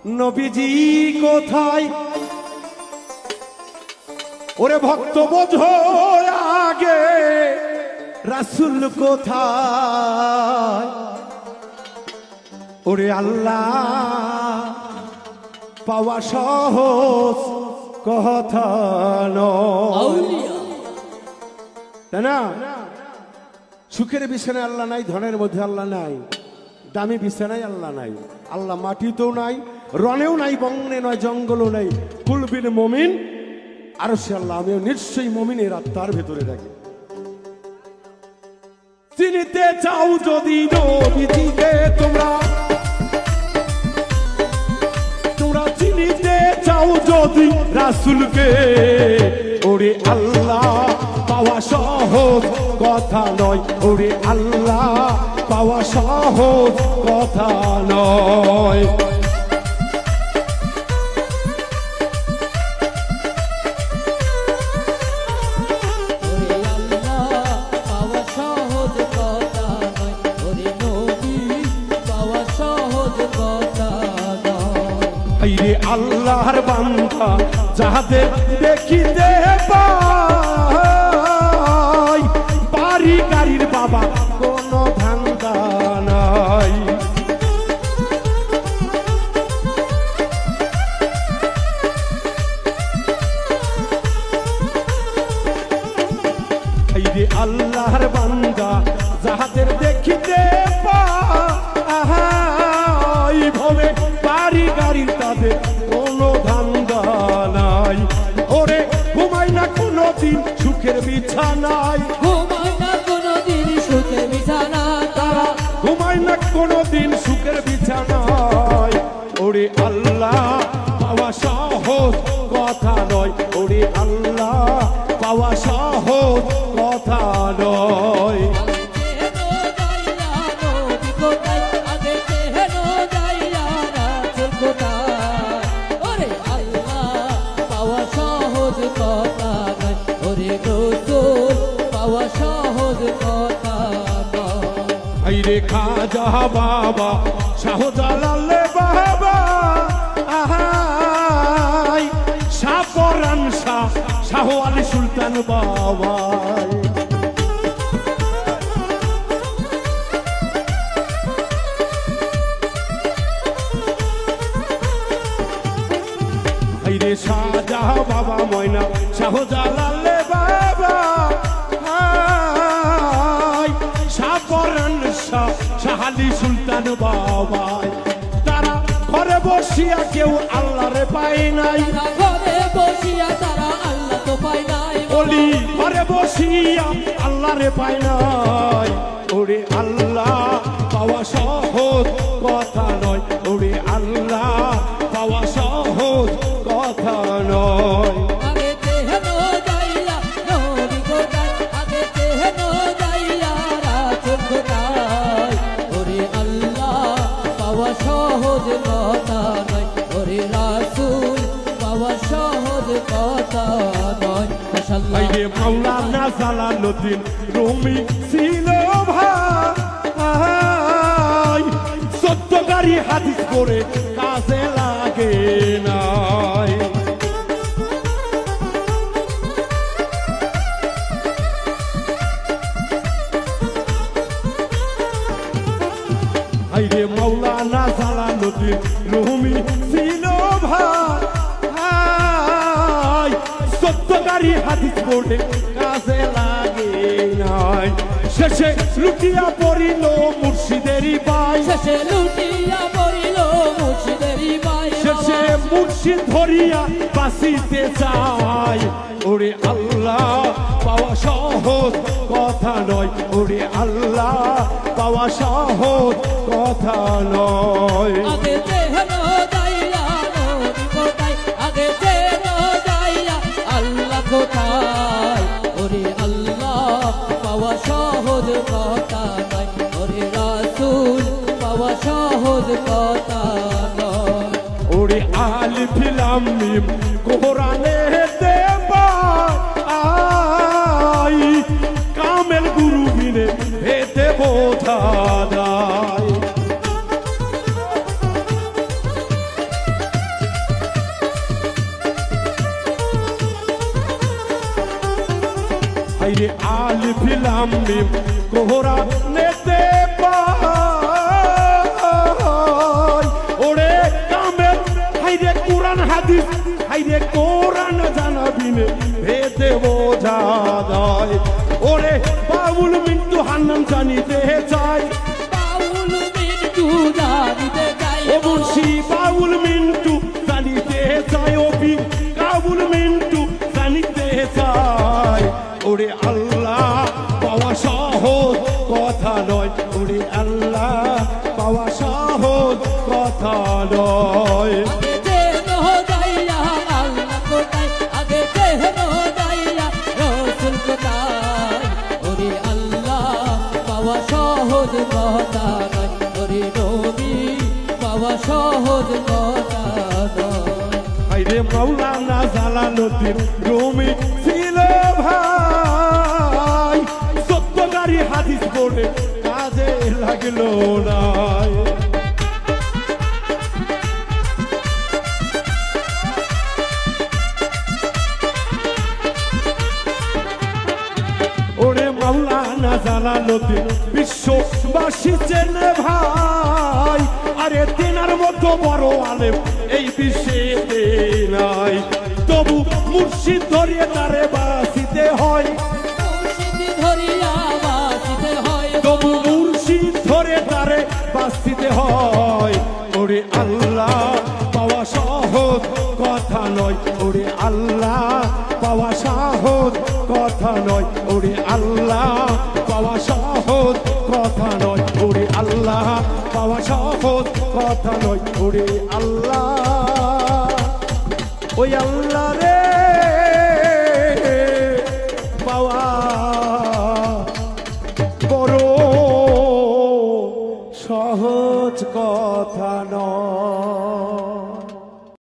নবীজি কোথায় ওরে ভক্ত বোঝো আগে রাসূল কোথায় ওরে আল্লাহ পাওয়া সহজ কথা নয় তাই না সুখের বিছানায় আল্লাহ নাই ধনের মধ্যে আল্লাহ নাই দামি বিছানায় আল্লাহ নাই আল্লাহ মাটিতেও নাই রনেও নাই বঙ্গনে নয় জঙ্গলও নাই কুলবিল মুমিন আর সে আল্লাহ আমিও নিশ্চয়ই মুমিনের আত্মার ভেতরে থাকি চিনিতে চাও যদি নবীজিকে তোমরা চিনিতে চাও যদি রাসূলকে ওরে আল্লাহ পাওয়া সহজ কথা নয় ওরে আল্লাহ পাওয়া সহজ কথা নয় আল্লাহর বান্দা যাহাদের দেখিতে পাই বাড়ি গাড়ির বাবা কোনো ধান্দা নাই আল্লাহর বান্দা যাহাদের দেখিতে পাই ভবে বাড়ি গাড়ির তাদের কোনো ধান্দা নাই ওরে ঘুমাই না কোনো দিন সুখের বিছানায় ঘুমাই না কোনো দিন সুখের বিছানায় তারা ঘুমাই না কোনো দিন সুখের বিছানায় ওরে আল্লাহ পাওয়া সহজ কথা নয় ওরে আল্লাহ পাওয়া সহজ কথা নয় রে খাজা বাবা শাহজালাল বাবা আহাই শাহপরান শাহ শাহ আলী সুলতান বাবা রে শাহজা বাবা ময়না শাহজালাল বাবা শাহালি সুলতান বাবা তারা ঘরে বসিয়া কেউ আল্লাহরে পায় নাই ঘরে বসিয়া তারা আল্লাহ তো পায় নাই বলি ঘরে বসিয়া আল্লাহরে পায় নাই ওরে আল্লাহ পাওয়া সহজ কথা নয় ওরে আল্লাহ পাওয়া সহজ কথা নয় সহজ কথা নয় ওরে রাসূল পাওয়া সহজ কথা নয় মাওলানা জালালউদ্দিন রুমি ছিল ভাই সত্যকারী হাদিস করে কাজে লাগে নাই আইরে মাওলানা জালালউদ্দিন রুমি ছিল ভাই সত্যকারী হাদিস পড়ে কাজে লাগে নাই শেষে লুটিয়া পড়িল মুর্শিদেরই ভাই শেষে লুটিয়া পড়িল মুর্শিদেরই ভাই শেষে মুর্শিদ ধরিয়া বাঁচিতে চায় ওরে আল্লাহ পাওয়া সহজ কথা নয় ওরে আল্লাহ পাওয়া সহজ কথা নয় আগে যেন যাইয়া নবী কোথায় আগে যেন যাইয়া আল্লাহ কোথায় ওরে আল্লাহ পাওয়া সহজ কথা নয় ওরে রাসূল পাওয়া সহজ কথা নয় ওরে আলিফ লাম মিম কোরআনে দেবা আই কামেল গুরু বিনে হেতে বোঝা যায় লাম মিম কোহরা নেতে পাই ওরে কামেল হাইরে কোরআন হাদিস হাইরে কোরআন জানাবিনে ভেদে বোঝা যায় ওরে বাউল মিন্টু হান্নান জানিতে চাই বাউল মিন্টু জানিতে চাই ও মুন্সি বাউল মিন্টু জানিতে চাই ও বি কাবুল মিন্টু জানিতে চাই ওরে আল্লাহ পাওয়া সহজ কথা নয় ওরে আল্লাহ পাওয়া সহজ কথা নয় আগে যেন যাইয়া আল্লাহ কোথায় আগে যেন যাইয়া রসুল কোথায় ওরে আল্লাহ পাওয়া সহজ কথা নয় ওরে নবী পাওয়া সহজ কথা নয় হাইরে মাওলানা জালালউদ্দিন রুমি ছিল ভাই সত্যকারী হাদিস পড়ে কাজে লাগলো না ওরে মাওলানা জালালউদ্দিন বিশ্ববাসী চেনে ভাই আরে তেনার মতো বড় আলেম এই বিশ্বে নাই তবু মুর্শিদ ধরিয়ে তারে বাঁচিতে হয় মুর্শিদ ধরিয়া বাঁচিতে হয় তবু মুর্শিদ ধরে তারে বাঁচিতে হয় ওরে আল্লাহ পাওয়া সহজ কথা নয় ওরে আল্লাহ পাওয়া সহজ কথা নয় ওরে আল্লাহ পাওয়া সহজ কথা নয় ওরে আল্লাহ পাওয়া সহজ কথা নয় ওরে আল্লাহ ওই আল্লাহ রে পাওয়া বড় সহজ কথা নয়।